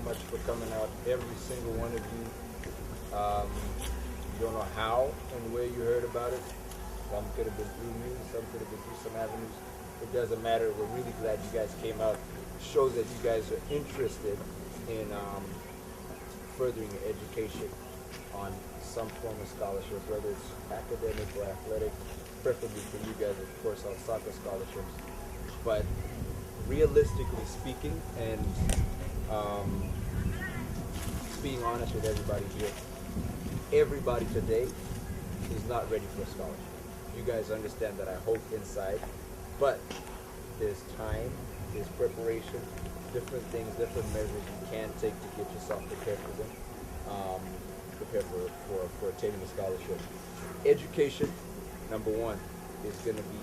much for coming out, every single one of you. Don't know how and where you heard about it. Some could have been through me, some could have been through some avenues. It doesn't matter. We're really glad you guys came out. It shows that you guys are interested in furthering your education on some form of scholarship, whether it's academic or athletic, preferably for you guys, of course, on soccer scholarships. But realistically speaking, and being honest with everybody here, everybody today is not ready for a scholarship. You guys understand that, I hope, inside, but there's time, there's preparation, different things, different measures you can take to get yourself prepared for them, prepared for attaining a scholarship. Education, number one, is going to be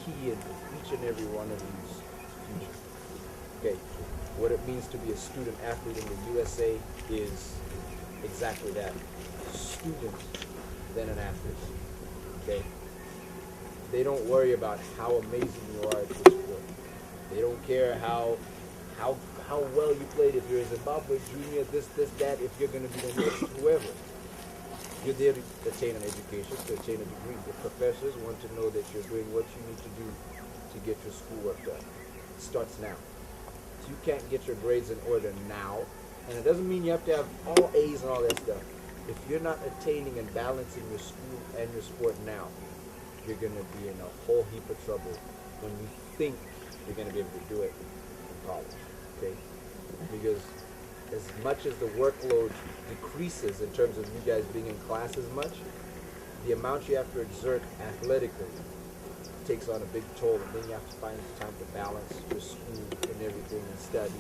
key in each and every one of you's future. Okay, what it means to be a student athlete in the USA is exactly that. Student, then an athlete. Okay? They don't worry about how amazing you are at this sport. They don't care how well you played, if you're a Zimbabwe junior, this, that, if you're going to be the next whoever. You're there to attain an education, to attain a degree. The professors want to know that you're doing what you need to do to get your schoolwork done. It starts now. So you can't get your grades in order now, and it doesn't mean you have to have all A's and all that stuff. If you're not attaining and balancing your school and your sport now, you're going to be in a whole heap of trouble when you think you're going to be able to do it in college. Okay? Because as much as the workload decreases in terms of you guys being in class as much, the amount you have to exert athletically takes on a big toll, and then you have to find time to balance your school and everything and study.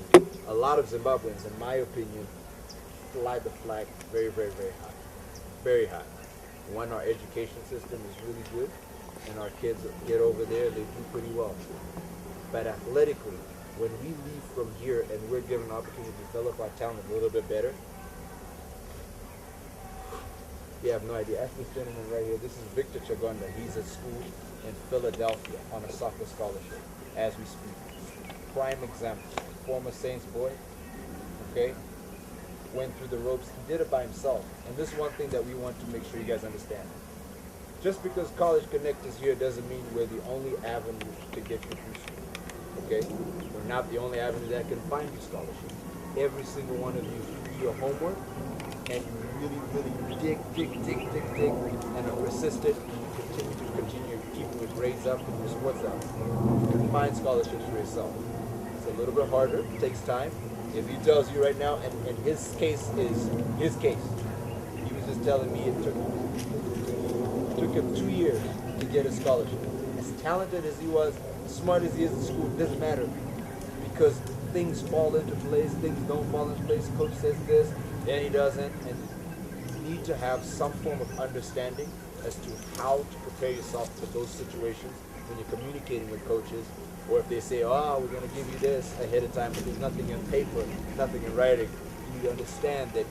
A lot of Zimbabweans, in my opinion, fly the flag very, very, very high. Very high. One, our education system is really good, and our kids get over there, they do pretty well. But athletically, when we leave from here and we're given an opportunity to develop our talent a little bit better, you have no idea. Ask this gentleman right here. This is Victor Chagonda. He's at school in Philadelphia on a soccer scholarship as we speak. Prime example. Former Saints boy, okay? Went through the ropes. He did it by himself. And this is one thing that we want to make sure you guys understand. Just because College Connect is here doesn't mean we're the only avenue to get you through school. Okay? We're not the only avenue that can find you scholarships. Every single one of you, if you do your homework and you really, really dig, and are persistent, and you continue keeping your grades up and your sports up, you can find scholarships for yourself. It's a little bit harder. It takes time. If he tells you right now, and his case is his case. He was just telling me it took him 2 years to get a scholarship. As talented as he was, as smart as he is in school, it doesn't matter. Because things fall into place, things don't fall into place. Coach says this, then he doesn't. And you need to have some form of understanding as to how to prepare yourself for those situations when you're communicating with coaches. Or if they say, oh, we're going to give you this ahead of time, but there's nothing in paper, nothing in writing, you understand that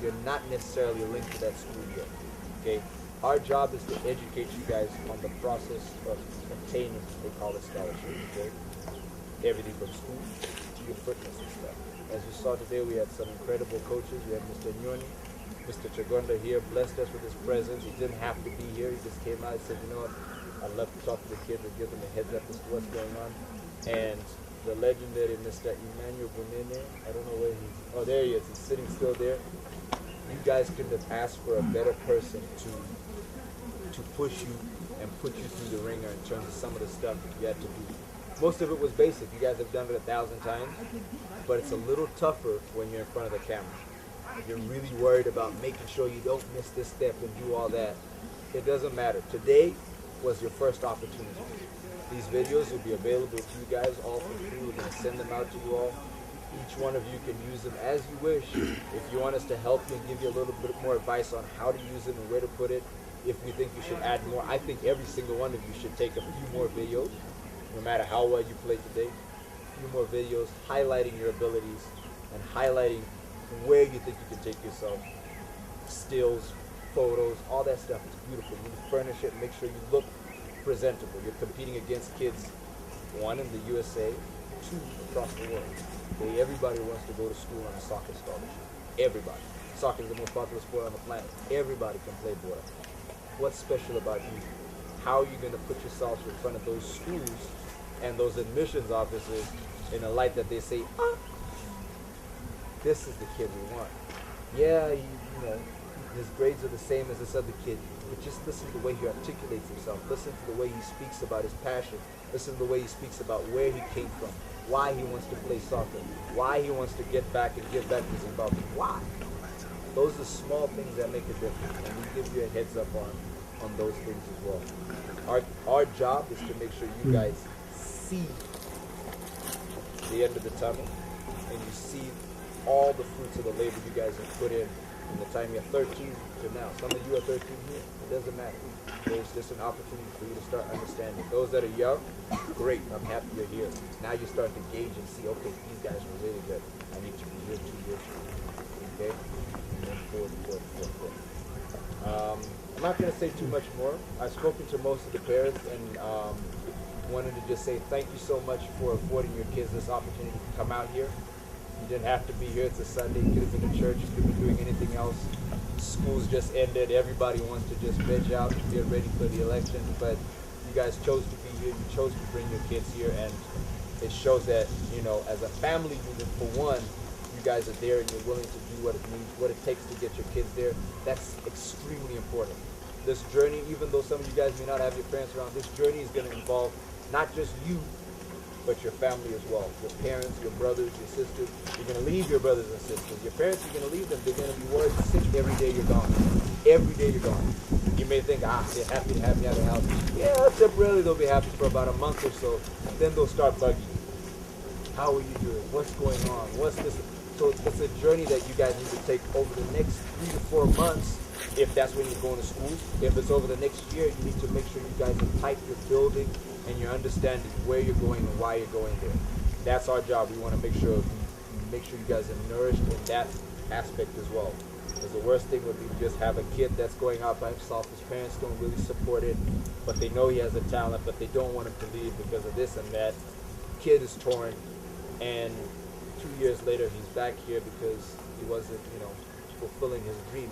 you're not necessarily linked to that school yet. Okay? Our job is to educate you guys on the process of obtaining a college scholarship. Okay? Everything from school to your fitness and stuff. As you saw today, we had some incredible coaches. We had Mr. Nyoni, Mr. Chagonda here, blessed us with his presence. He didn't have to be here. He just came out and said, you know what? I'd love to talk to the kids and give them a heads up as to what's going on. And the legendary Mr. Emmanuel Bunene, I don't know where he's, oh, there he is. He's sitting still there. You guys couldn't have asked for a better person to push you and put you through the ringer in terms of some of the stuff that you had to do. Most of it was basic. You guys have done it 1,000 times, but it's a little tougher when you're in front of the camera. You're really worried about making sure you don't miss this step and do all that. It doesn't matter. Today was your first opportunity. These videos will be available to you guys all for free. We're going to send them out to you all. Each one of you can use them as you wish. If you want us to help you and give you a little bit more advice on how to use them and where to put it, if you think you should add more, I think every single one of you should take a few more videos, no matter how well you played today. A few more videos highlighting your abilities and highlighting where you think you can take yourself. Stills, photos, all that stuff is beautiful. You furnish it, make sure you look presentable. You're competing against kids, 1 in the USA, 2 across the world. Everybody wants to go to school on a soccer scholarship. Everybody. Soccer is the most popular sport on the planet. Everybody can play ball. What's special about you? How are you going to put yourself in front of those schools and those admissions officers in a light that they say, this is the kid we want. Yeah, you know, his grades are the same as this other kid, but just listen to the way he articulates himself. Listen to the way he speaks about his passion. Listen to the way he speaks about where he came from, why he wants to play soccer, why he wants to get back and give back to Zimbabwe. Why? Those are small things that make a difference, and we give you a heads up on those things as well. Our job is to make sure you guys see the end of the tunnel, and you see all the fruits of the labor you guys have put in from the time you're 13 to now. Some of you are 13 here, it doesn't matter. There's just an opportunity for you to start understanding. Those that are young, great, I'm happy you're here. Now you start to gauge and see, okay, these guys are really good. I need to be here 2 years from now. Okay? And then forward. I'm not going to say too much more. I've spoken to most of the parents and wanted to just say thank you so much for affording your kids this opportunity to come out here. You didn't have to be here. It's a Sunday. You could have been in church. You could be doing anything else. School's just ended. Everybody wants to just veg out and get ready for the election. But you guys chose to be here. You chose to bring your kids here. And it shows that, you know, as a family unit, for one, you guys are there and you're willing to do what it needs, what it takes to get your kids there. That's extremely important. This journey, even though some of you guys may not have your parents around, this journey is going to involve not just you, but your family as well. Your parents, your brothers, your sisters. You're going to leave your brothers and sisters. Your parents, you're going to leave them. They're going to be worried sick every day you're gone. Every day you're gone. You may think, they're happy to have me at the house. Yeah, temporarily they'll be happy for about a month or so. Then they'll start bugging you. How are you doing? What's going on? What's this? So it's a journey that you guys need to take over the next 3 to 4 months, if that's when you're going to school. If it's over the next year, you need to make sure you guys are tight, you're building, and you're understanding where you're going and why you're going there. That's our job. We want to make sure you guys are nourished in that aspect as well. Because the worst thing would be to just have a kid that's going out by himself. His parents don't really support it, but they know he has a talent, but they don't want him to leave because of this and that. Kid is torn, and 2 years later he's back here because he wasn't, you know, fulfilling his dream.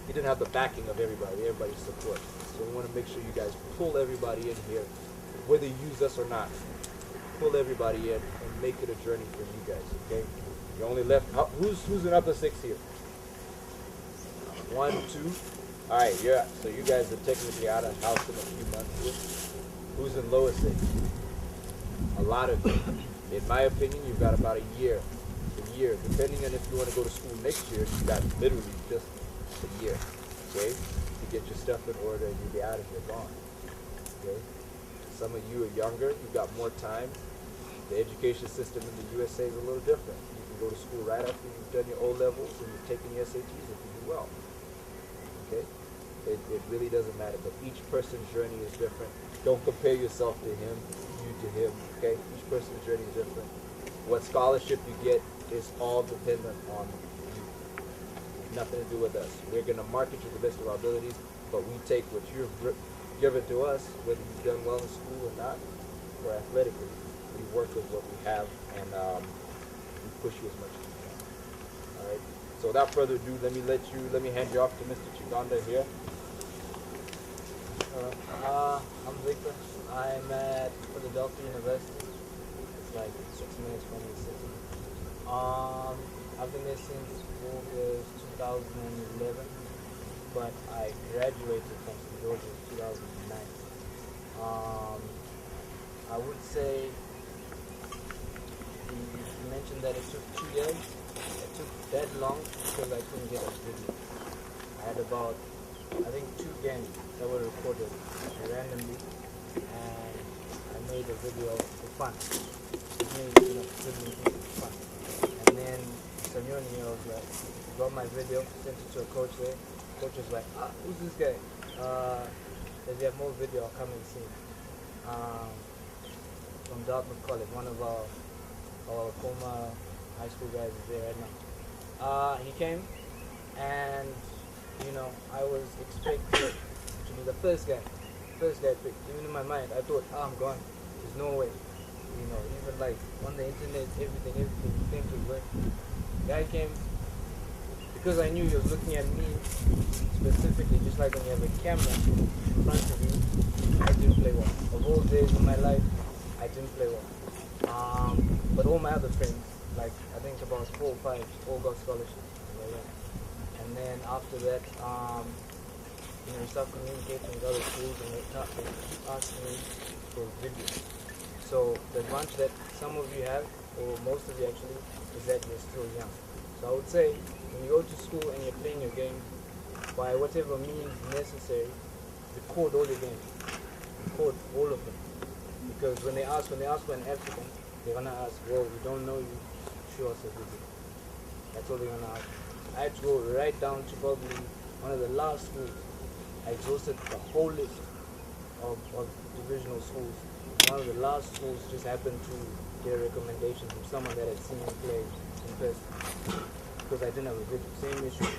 He didn't have the backing of everybody's support. So we want to make sure you guys pull everybody in here, whether you use us or not. Pull everybody in and make it a journey for you guys, okay? You only left, who's in upper 6 here? 1, 2. All right, so you guys are technically out of house in a few months here. Who's in lower 6? A lot of you. In my opinion, you've got about a year. Depending on if you want to go to school next year, you've got literally just a year, okay, to get your stuff in order and you'll be out of here gone, okay? Some of you are younger, you've got more time. The education system in the USA is a little different. You can go to school right after you've done your O-levels and you're taking your SATs if you do well, okay? It really doesn't matter, but each person's journey is different. Don't compare yourself to him, you to him, okay? Each person's journey is different. What scholarship you get is all dependent on you. Nothing to do with us. We're going to market you the best of our abilities, but we take what you've given to us, whether you've done well in school or not, or athletically. We work with what we have, and we push you as much as we can. All right. So without further ado, let me hand you off to Mr. Chagonda here. I'm Victor. I'm at Philadelphia University. It's like 6 minutes from the city. I've been there since August 2011, but I graduated from St. George's in 2009. I would say you mentioned that it took 2 years. It took that long because I couldn't get a video. I had about, I think, 2 games that were recorded randomly, and I made a video for fun. It made, for fun. And then Nyoni was like, got my video, sent it to a coach there. Coach was like, who's this guy? If you have more video, I'll come and see. From Dartmouth College, one of our former high school guys is there right now. He came, and I was expected to be the first guy picked. Even in my mind, I thought, I'm gone. There's no way. You know, even like on the internet, everything you think would work. Guy came because I knew he was looking at me specifically, just like when you have a camera in front of you. I didn't play well. Of all days in my life, I didn't play well. But all my other friends, like I think about 4 or 5, all got scholarships. And then after that, you know, you start communicating with other schools and they keep asking me for videos. So the advantage that some of you have, or most of you actually, is that you're still young. So I would say, when you go to school and you're playing your game, by whatever means necessary, record all your games. Record all of them. Because when they ask for an African, they're gonna ask, well, we don't know you, show us a video. That's all they're gonna ask. I had to go right down to probably one of the last schools. I exhausted the whole list of divisional schools. One of the last schools just happened to get a recommendation from someone that had seen me play in person. Because I didn't have a video. Same issue.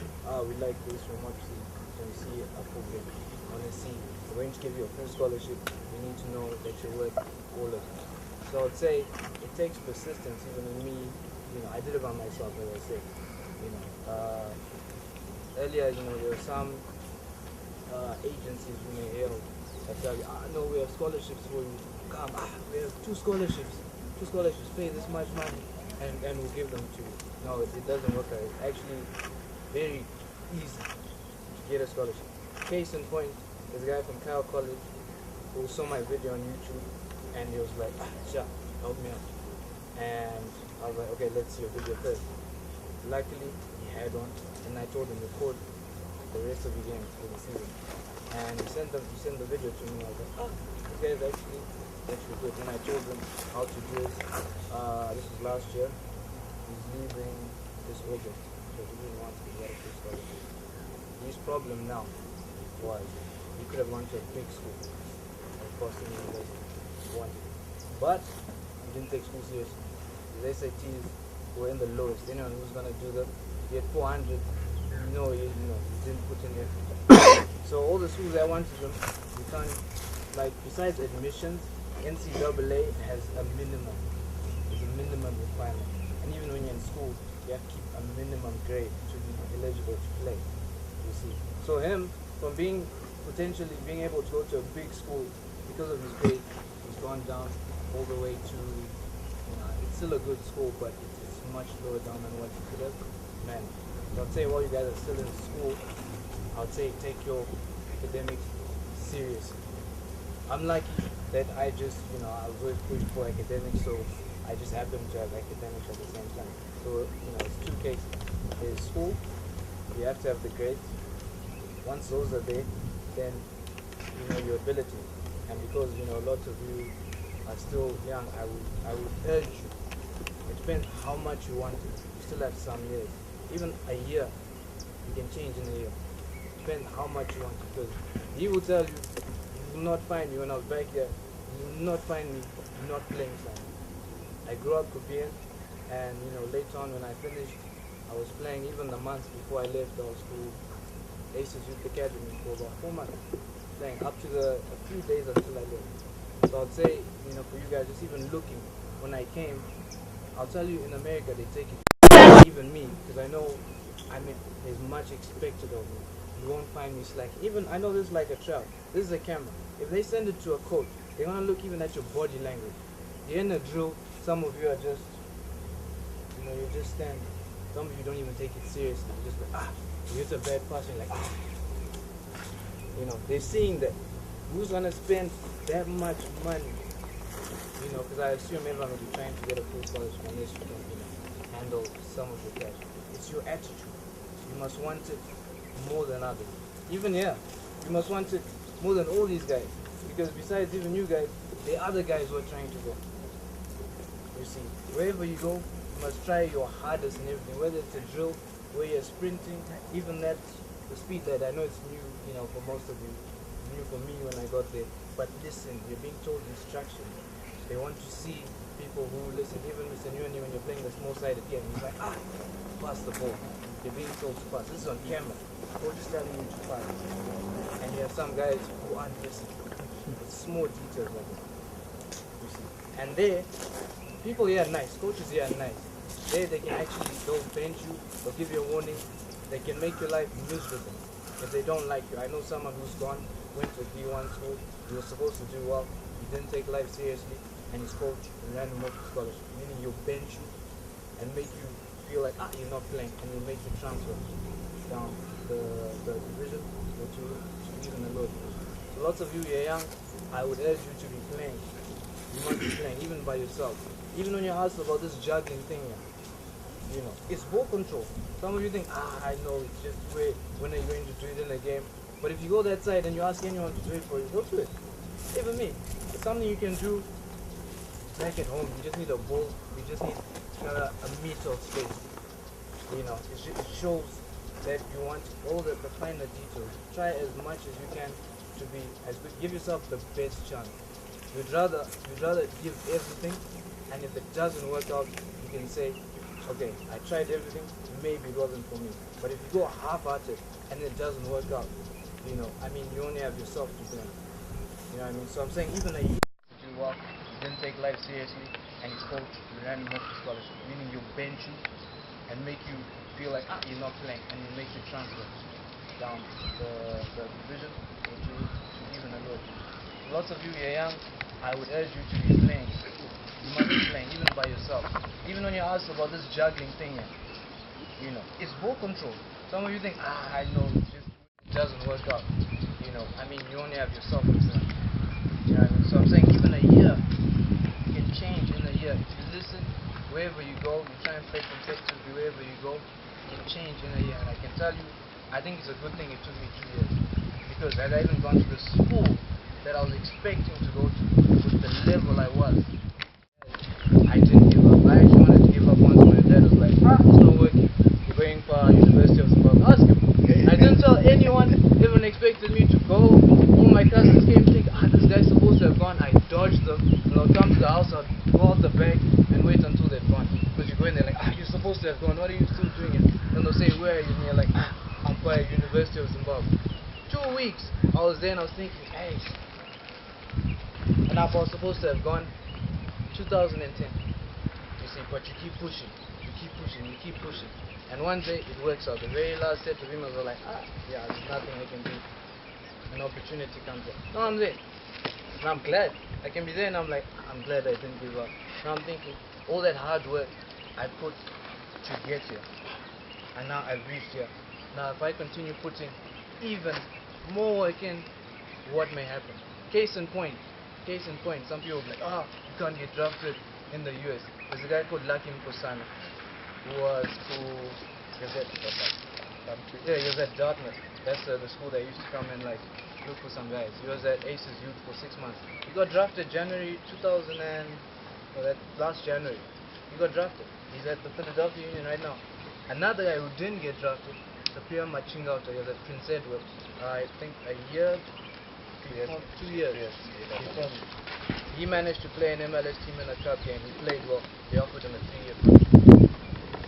We like this from what you see. When you see a full game. Want to see, we're going to give you a full scholarship. You need to know that you're worth all of it. So I would say it takes persistence, even in me. You know, I did it by myself, as I said. You know, earlier, you know, there were some agencies you may hail that tell you, no, we have scholarships for you. Come, we have 2 scholarships, pay this much money, and we'll give them to you. No, it doesn't work out. It's actually very easy to get a scholarship. Case in point, this guy from Kyle College who saw my video on YouTube, and he was like, sure, help me out. And I was like, okay, let's see your video first. Luckily, he had one, and I told him to record the rest of the games for the season. And he sent the video to me. I was like, this guy is actually good. And I told him how to do this. This was last year. He's leaving this August, so he didn't want to get a full scholarship. His problem now was he could have gone to a big school, of course, in university, he wanted. But he didn't take school seriously. His SATs were in the lowest. Anyone who's gonna do them, he had 400. He didn't put in effort. So all the schools I wanted them, you can't, like, besides admissions, NCAA has a minimum. There's a minimum requirement. And even when you're in school, you have to keep a minimum grade to be eligible to play, you see. So him, from potentially being able to go to a big school because of his grade, he's gone down all the way to, it's still a good school, but it's much lower down than what he could have managed. So I'd say while you guys are still in school, I'd say take your academics seriously. I'm lucky that I just, I was always pushed for academics, so I just happened to have academics at the same time. So, it's 2 cases. There's school, you have to have the grades. Once those are there, then, your ability. And because, a lot of you are still young, I would urge you. It depends how much you want it. You still have some years. Even a year, you can change in a year. Depends how much you want it. Because he will tell you, you will not find me when I was back there. You will not find me not playing soccer. I grew up Korean, and later on when I finished, I was playing even the months before I left. I was to Aces Youth Academy for about 4 months, playing up to a few days until I left. So I'd say, for you guys, just even looking, when I came, I'll tell you in America they take it, even me, because I know, there's much expected of me. You won't find me slacking. Even, I know this is like a trap. This is a camera. If they send it to a coach, they're going to look even at your body language. You're in a drill, some of you are just, you're just standing. Some of you don't even take it seriously. You're just like, you hit a bad pass, and you're like, they're seeing that. Who's going to spend that much money? Because I assume everyone will be trying to get a full scholarship unless you can, handle some of the cash. It's your attitude. You must want it more than others. Even here, you must want it more than all these guys. Because besides even you guys, the other guys who are trying to go. You see, wherever you go, you must try your hardest and everything. Whether it's a drill, where you're sprinting, even that, the speed that I know it's new, for most of you, new for me when I got there. But listen, you're being told instructions. They want to see people who listen. Even Mr. Nyoni, when you're playing the small-sided game, he's like, pass the ball. You're being told to pass. This is on camera. We're just telling you to pass. And you have some guys who aren't listening. It's small details like that. You see, and there, people here are nice. Coaches here are nice. There they can actually, they'll bench you, they'll give you a warning. They can make your life miserable if they don't like you. I know someone who's gone, went to D1 school, he was supposed to do well, he didn't take life seriously, and his coach ran him off the scholarship, meaning he'll bench you and make you feel like, you're not playing, and he'll make you transfer down the division or to even a lower division. So lots of you, you're young, I would urge you to be playing. You must be playing, even by yourself. Even when you ask about this juggling thing here, you know, it's ball control. Some of you think, I know, it's just wait, when are you going to do it in a game? But if you go that side and you ask anyone to do it for you, they'll do it. Even me. It's something you can do back at home. You just need a ball, you just need a meter of space. You know, it shows that you want all the finer details. Try as much as you can to be as good. Give yourself the best chance. You'd rather give everything, and if it doesn't work out, you can say, okay, I tried everything, maybe it wasn't for me. But if you go half-hearted and it doesn't work out, you know, I mean, you only have yourself to blame. You know what I mean? So I'm saying even a year do well, he didn't take life seriously, and his coach ran him off the scholarship, meaning he'll bench you and make you feel like you're not playing, and he'll make you transfer down the division or to even a lower division. Lots of you, you're young, I would urge you to be playing. You must be playing, even by yourself. Even when you ask about this juggling thing here, you know, it's ball control. Some of you think, I know, it doesn't work out. You know, I mean, you only have yourself to blame. You know what I mean? So I'm saying even a year can change in a year. If you listen, wherever you go, you try and play competitively wherever you go, it can change in a year. And I can tell you, I think it's a good thing it took me 2 years. Because had I even gone to the school that I was expecting to go to, with the level I was, I didn't give up. I actually wanted to give up once when my dad was like, it's not working. You're going for University of Zimbabwe. Ask him. I didn't tell anyone, even expected me to go. All my cousins came to think, this guy's supposed to have gone. I dodged them. And I'll come to the house, I'll go out the back and wait until they've gone. Because you go in there like, you're supposed to have gone. What are you still doing it? Then they'll say, where are you? And you're like, I'm by University of Zimbabwe. 2 weeks, I was there and I was thinking, hey. And I was supposed to have gone 2010. You see, but you keep pushing, you keep pushing, you keep pushing. And one day it works out. The very last set of emails are like, yeah, there's nothing I can do. An opportunity comes up. No, I'm there. And I'm glad. I can be there and I'm like, I'm glad I didn't give up. Now I'm thinking, all that hard work I put to get here. And now I've reached here. Now if I continue putting even more work in, what may happen? Case in point, some people will be like, you can't get drafted in the US. There's a guy called Lucky Nkosana who was he was at Dartmouth. That's the school that used to come and like look for some guys. He was at Aces Youth for 6 months. He got drafted January 2000 that last January. He got drafted. He's at the Philadelphia Union right now. Another guy who didn't get drafted, Sapir Machingauta, he was at Prince Edward. I think a year, 2 years before me. He managed to play an MLS team in a cup game. He played well. They offered him a 3-year contract.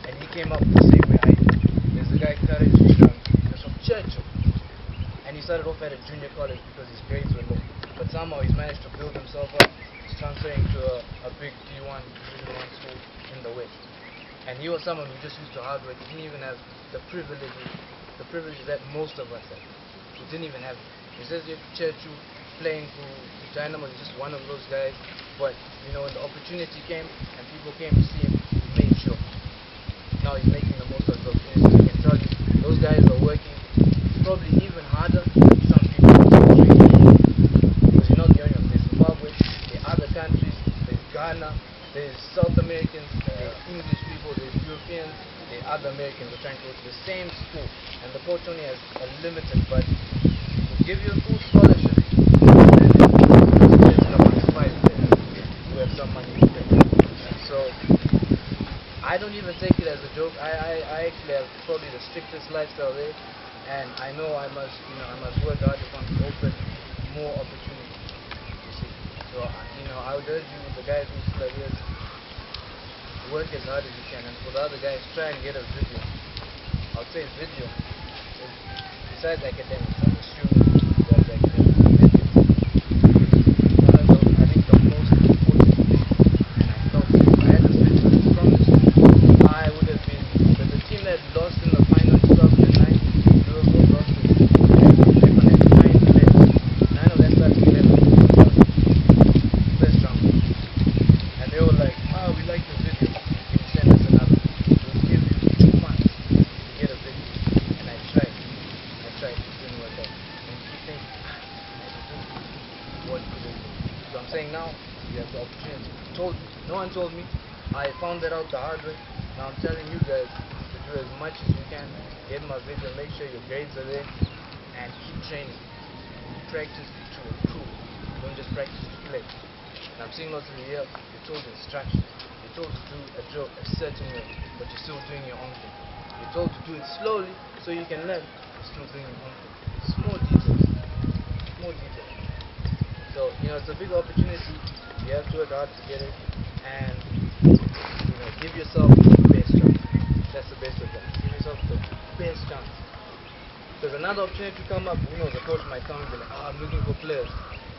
And he came up the same way I did. There's a guy, Courage Strong. He was from Churchill. And he started off at a junior college because his grades were low. But somehow he's managed to build himself up. He's transferring to a big D1, Division 1 school in the West. And he was someone who just used to hard work. He didn't even have the privileges that most of us have. He didn't even have it. He says if Churchill playing for Dynamo is just one of those guys. But, you know, when the opportunity came and people came to see him, he made sure. Now he's making the most of the opportunities. I can tell you, those guys are working probably even harder than some people. Because you're not the only one. There's Zimbabwe, there are other countries, there's Ghana, there's South Americans, there's English people, there's Europeans, there are other Americans who are trying to go to the same school. And the coach only has a limited budget. He'll give you a full scholarship, and then it's about 5 players who have some money to pay. So I don't even take it as a joke. I actually have probably the strictest lifestyle there, and I know I must work hard if I'm to open more opportunities. You see, so I would urge you, the guys who still are here, work as hard as you can, and for the other guys, try and get a video. I'll say video. Besides academics, I'm assuming that's academics. Video. I think the most important now you have the opportunity. Told you. No one told me. I found that out the hard way. Now I'm telling you guys to do as much as you can. Get my video, make sure your grades are there, and keep training. Practice to improve. Don't just practice to play. And I'm seeing lots of you here, you're told instruction. You're told to do a drill a certain way, but you're still doing your own thing. You're told to do it slowly so you can learn. You're still doing your own thing. Small details. Small details. So, it's a big opportunity. You have to work hard to get it. And, give yourself the best chance. That's the best advice. Give yourself the best chance. Because another opportunity to come up, who knows, a coach might come and be like, I'm looking for players.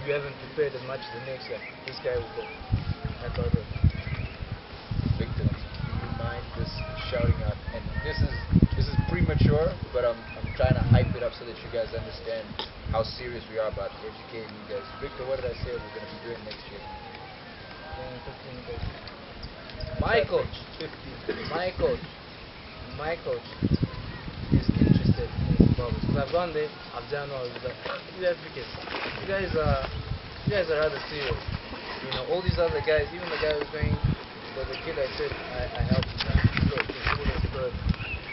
You haven't prepared as much as the next guy. This guy will go. That's how it is. Victor, do you mind just shouting out? And this is premature, but I'm trying to hype it up so that you guys understand how serious we are about educating you guys. Victor, what did I say we're going to be doing next year? My coach is interested in Zimbabwe. Because I've gone there, I've done all this. These Africans, you guys are rather serious. All these other guys, even the guy who's going, the kid I said I helped him.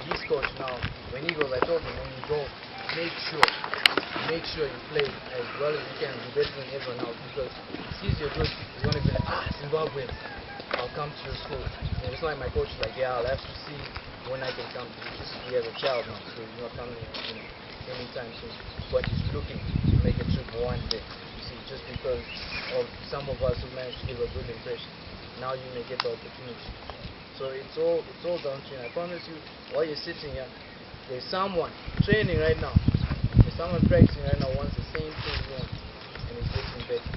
He's coach now. When he goes, I told him, when you go, make sure you play as well as you can, be better than everyone else. Because he sees you're good, he's going to be like, Zimbabwe, I'll come to your school. And it's like my coach is like, yeah, I'll have to see when I can come. He has a child now, so he's not coming anytime soon. But he's looking to make a trip one day. You see, just because of some of us who managed to give a good impression, now you may get the opportunity. So it's all down to you. And I promise you, while you're sitting here, there's someone training right now. There's someone practicing right now wants the same thing you want, and it's getting better.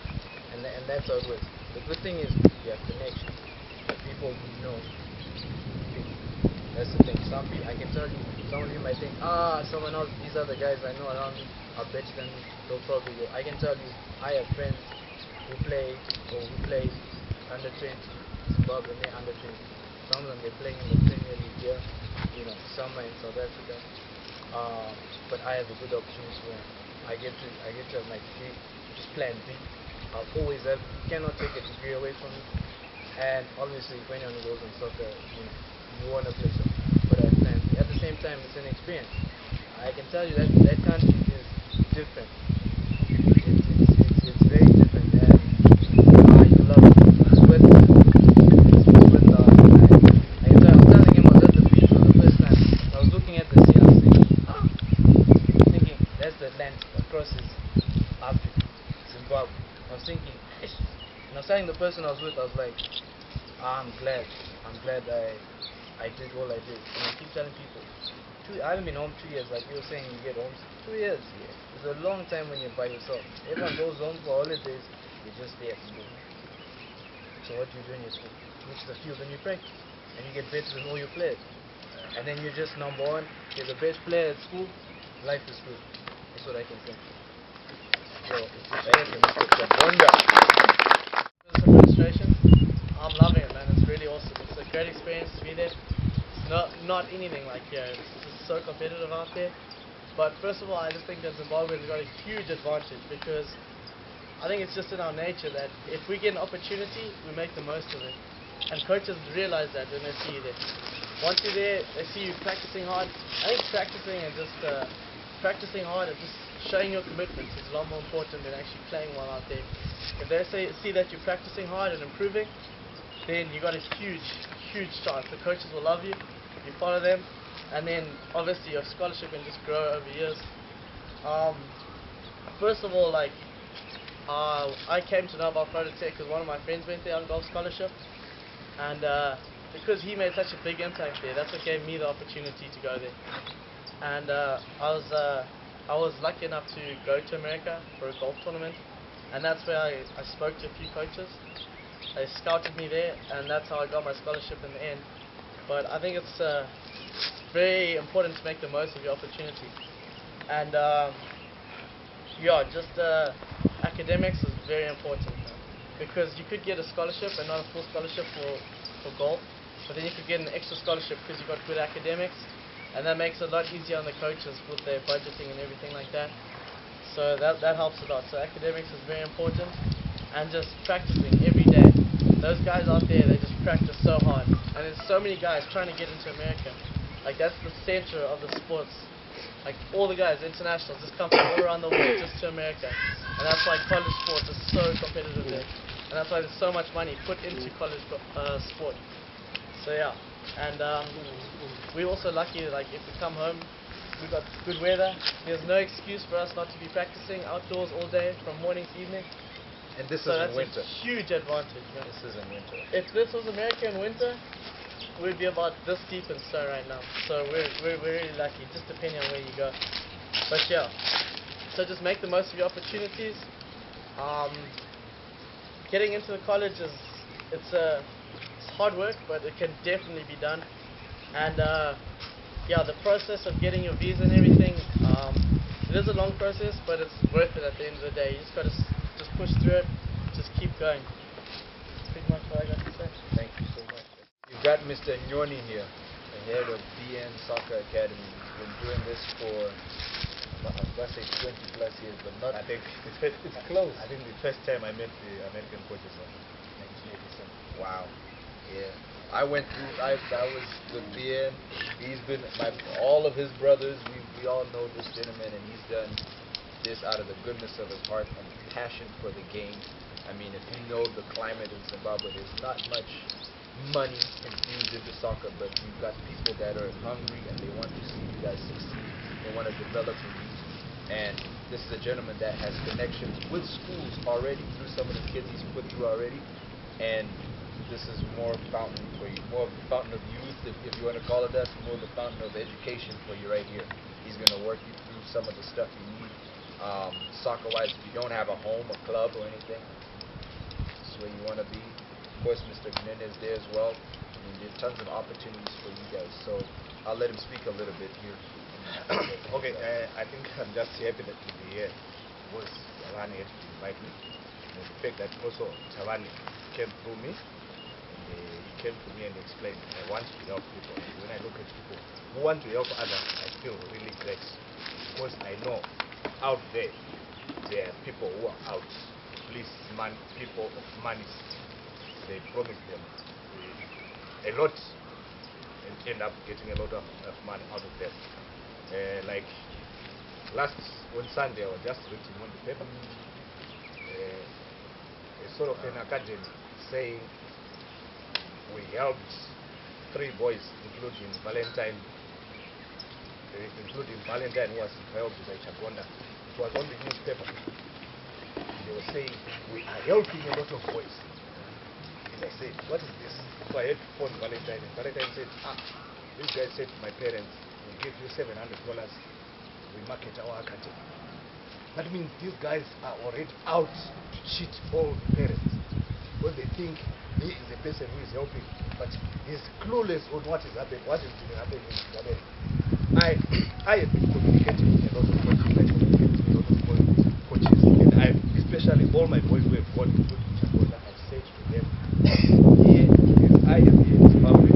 And that's how it works. The good thing is you have connections. The people you know. That's the thing. Some people, I can tell you, some of you might think, someone else, these other guys I know around me are better than me. They'll probably go. I can tell you, I have friends who play under 20, Zimbabwe, they're under 20. Some of them they're playing in the Premier League here, somewhere in South Africa. But I have a good opportunity where I get to have my degree, which is plan B. I'll always have, cannot take a degree away from me. And obviously, if anyone goes on soccer, you want to play soccer. But I have plan B. At the same time, it's an experience. I can tell you that country is different. It's very different. And you love it. I can tell you, I was telling him I was at the beach for the first time. I was looking at the sea and I was thinking, that's the Atlantic. Across is Africa, Zimbabwe. I was thinking, and I was telling the person I was with, I was like, I'm glad I did all I did. And I keep telling people, I haven't been home 2 years, like you were saying, you get home 2 years. Yeah. It's a long time when you're by yourself. Everyone goes home for holidays, you're just there at school. So what do you do in your school? You go to the field and you practice, and you get better than all your players. And then you're just number one, you're the best player at school, life is good. That's what I can say. So Thank you, Mr. Chagonda. Administration, I'm loving it, man. It's really awesome. It's a great experience to be there. It's not anything like here. It's just so competitive out there. But first of all, I just think that Zimbabwe has got a huge advantage because I think it's just in our nature that if we get an opportunity, we make the most of it. And coaches realize that when they see you there. Once you're there, they see you practicing hard. I think practicing hard and just showing your commitment is a lot more important than actually playing well out there. If they see that you're practicing hard and improving, then you got a huge chance. The coaches will love you. You follow them, and then obviously your scholarship can just grow over years. First of all, I came to know about Florida Tech because one of my friends went there on golf scholarship, and because he made such a big impact there, that's what gave me the opportunity to go there. And I was lucky enough to go to America for a golf tournament, and that's where I spoke to a few coaches. They scouted me there, and that's how I got my scholarship in the end. But I think it's very important to make the most of your opportunity. And academics is very important because you could get a scholarship and not a full scholarship for golf, but then you could get an extra scholarship because you got good academics, and that makes it a lot easier on the coaches with their budgeting and everything like that. So that helps a lot. So academics is very important. and just practicing every day. Those guys out there, they just practice so hard. And there's so many guys trying to get into America. Like, that's the center of the sports. Like, all the guys, internationals, just come from all around the world just to America. And that's why college sports is so competitive there. And that's why there's so much money put into college sport. So yeah, and we're also lucky that, like, if we come home, we've got good weather. There's no excuse for us not to be practicing outdoors all day from morning to evening. And this So is in that's winter. a huge advantage, man. This is in winter. If this was America in winter, we'd be about this deep in snow right now. So we're really lucky, just depending on where you go. But yeah, so just make the most of your opportunities. Getting into the college it's hard work, but it can definitely be done. And yeah, the process of getting your visa and everything, it is a long process, but it's worth it at the end of the day. You just got to just push through it, just keep going. That's pretty much what I got to say. Thank you so much. You've got Mr. Nyoni here, the head of BN Soccer Academy. He's been doing this for, I was going to say 20 plus years, but not. I think it's close. I think the first time I met the American coaches was 1987. Wow. Yeah. I went through, I was with BN. He's been, all of his brothers, we all know this gentleman, and he's done this out of the goodness of his heart and passion for the game. I mean, if you know the climate in Zimbabwe, there's not much money infused into soccer, but you've got people that are hungry and they want to see you guys succeed. They want to develop in you. And this is a gentleman that has connections with schools already through some of the kids he's put through already. And this is more fountain for you, more of the fountain of youth, if you want to call it that, more of the fountain of education for you right here. He's going to work you through some of the stuff you need. Soccer-wise, if you don't have a home, a club, or anything, this is where you want to be. Of course, Mr. Gnene is there as well. I mean, there's tons of opportunities for you guys. So I'll let him speak a little bit here. Okay, I think I'm just happy that to be here because Thabani had to invite me. And the fact that also Thabani came through me, and he came to me and explained, I want to help people. When I look at people who want to help others, I feel really great because I know out there are people who are out to please people of money. They promise them a lot and end up getting a lot of money out of them. Like on Sunday, I was just reading on the paper, a sort of an academy saying we helped 3 boys, including Valentine who was helped by Chagonda. It was on the newspaper. They were saying we are helping a lot of boys. And I said, what is this? So I had to phone Valentine, and Valentine said, this guy said to my parents, we give you $700, we market our academy. That means these guys are already out to cheat all the parents. Because they think he is the person who is helping, but he's clueless on what is happening, what is happening in Zimbabwe. I have been communicating with a lot of coaches, and especially all my boys who have gone to Chagonda, I said to them, here, I am here in Zimbabwe,